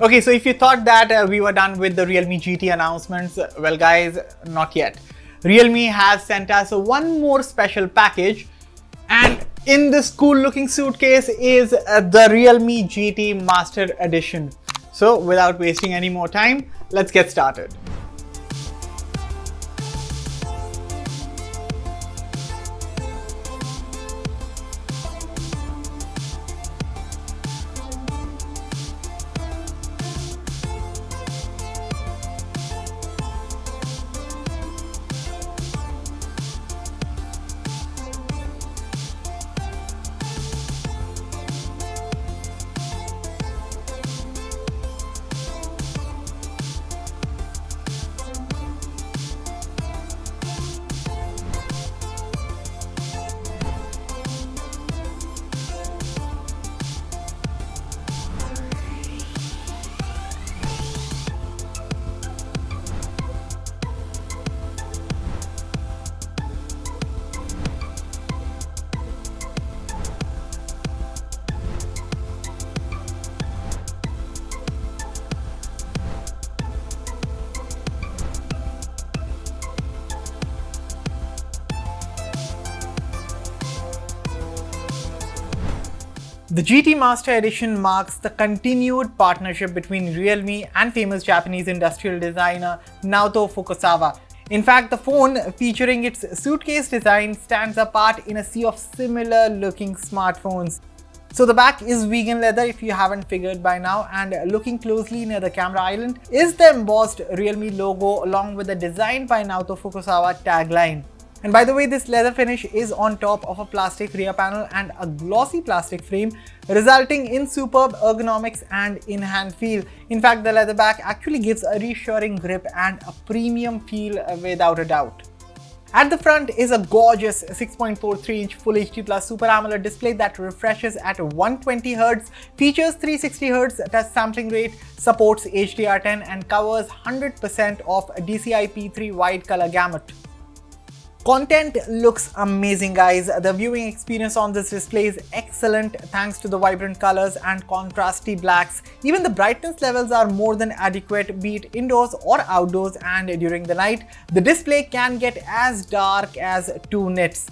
Okay, so if you thought that we were done with the Realme GT announcements, well guys, not yet. Realme has sent us one more special package, and in this cool looking suitcase is the Realme GT Master Edition. So without wasting any more time, let's get started. The GT Master Edition marks the continued partnership between Realme and famous Japanese industrial designer Naoto Fukosawa. In fact, the phone, featuring its suitcase design, stands apart in a sea of similar looking smartphones. So the back is vegan leather if you haven't figured by now, and looking closely near the camera island is the embossed Realme logo along with the Designed by Naoto Fukosawa tagline. And by the way, this leather finish is on top of a plastic rear panel and a glossy plastic frame, resulting in superb ergonomics and in-hand feel. In fact, the leather back actually gives a reassuring grip and a premium feel without a doubt. At the front is a gorgeous 6.43-inch Full HD Plus Super AMOLED display that refreshes at 120Hz, features 360Hz touch sampling rate, supports HDR10 and covers 100% of DCI-P3 wide color gamut. Content looks amazing, guys. The viewing experience on this display is excellent thanks to the vibrant colors and contrasty blacks. Even the brightness levels are more than adequate, be it indoors or outdoors, and during the night, the display can get as dark as 2 nits.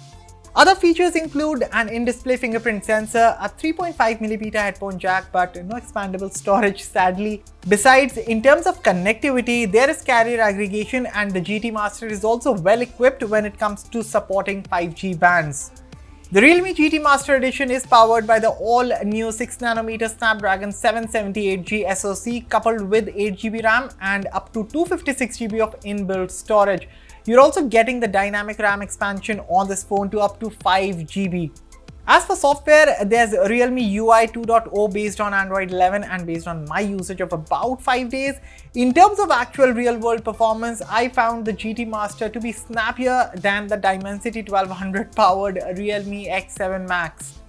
Other features include an in-display fingerprint sensor, a 3.5mm headphone jack, but no expandable storage, sadly. Besides, in terms of connectivity, there is carrier aggregation, and the GT Master is also well equipped when it comes to supporting 5G bands. The Realme GT Master Edition is powered by the all-new 6nm Snapdragon 778G SoC coupled with 8GB RAM and up to 256GB of inbuilt storage. You're also getting the dynamic RAM expansion on this phone to up to 5GB. As for software, there's Realme UI 2.0 based on Android 11 and based on my usage of about 5 days. In terms of actual real-world performance, I found the GT Master to be snappier than the Dimensity 1200 powered Realme X7 Max.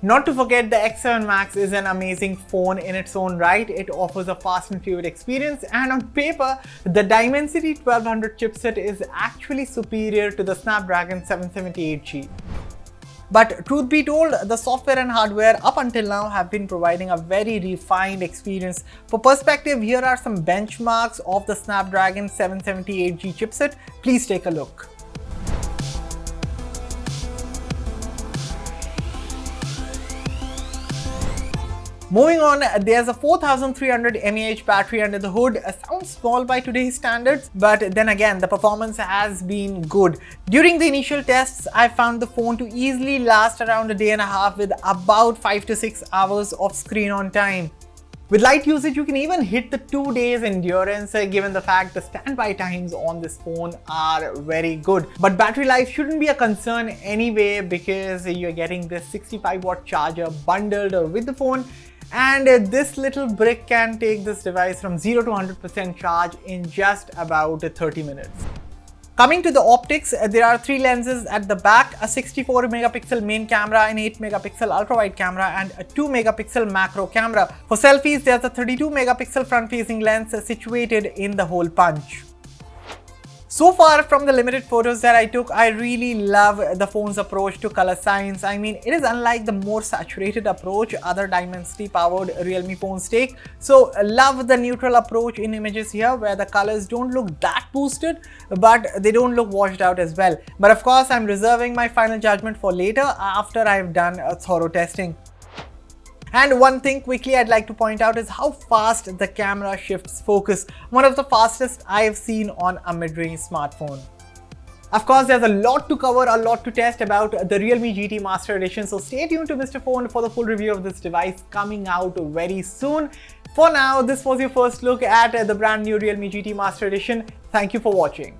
Not to forget, the X7 Max is an amazing phone in its own right. It offers a fast and fluid experience, and on paper, the Dimensity 1200 chipset is actually superior to the Snapdragon 778G. But truth be told, the software and hardware up until now have been providing a very refined experience. For perspective, here are some benchmarks of the Snapdragon 778G chipset. Please take a look. Moving on, there's a 4300 mAh battery under the hood. Sounds small by today's standards, but then again, the performance has been good. During the initial tests, I found the phone to easily last around a day and a half with about 5 to 6 hours of screen on time. With light usage, you can even hit the 2 days endurance, given the fact the standby times on this phone are very good. But battery life shouldn't be a concern anyway, because you're getting this 65-watt charger bundled with the phone. And this little brick can take this device from 0 to 100% charge in just about 30 minutes. Coming to the optics, there are 3 lenses at the back, a 64MP main camera, an 8MP ultra-wide camera, and a 2MP macro camera. For selfies, there's a 32MP front-facing lens situated in the hole punch. So far from the limited photos that I took, I really love the phone's approach to color science. I mean, it is unlike the more saturated approach other Dimensity powered Realme phones take. So love the neutral approach in images here, where the colors don't look that boosted, but they don't look washed out as well. But of course, I'm reserving my final judgment for later after I've done a thorough testing. And one thing quickly I'd like to point out is how fast the camera shifts focus, one of the fastest I've seen on a mid-range smartphone. Of course, there's a lot to cover, a lot to test about the Realme GT Master Edition, so stay tuned to Mr. Phone for the full review of this device coming out very soon. For now, this was your first look at the brand new Realme GT Master Edition. Thank you for watching.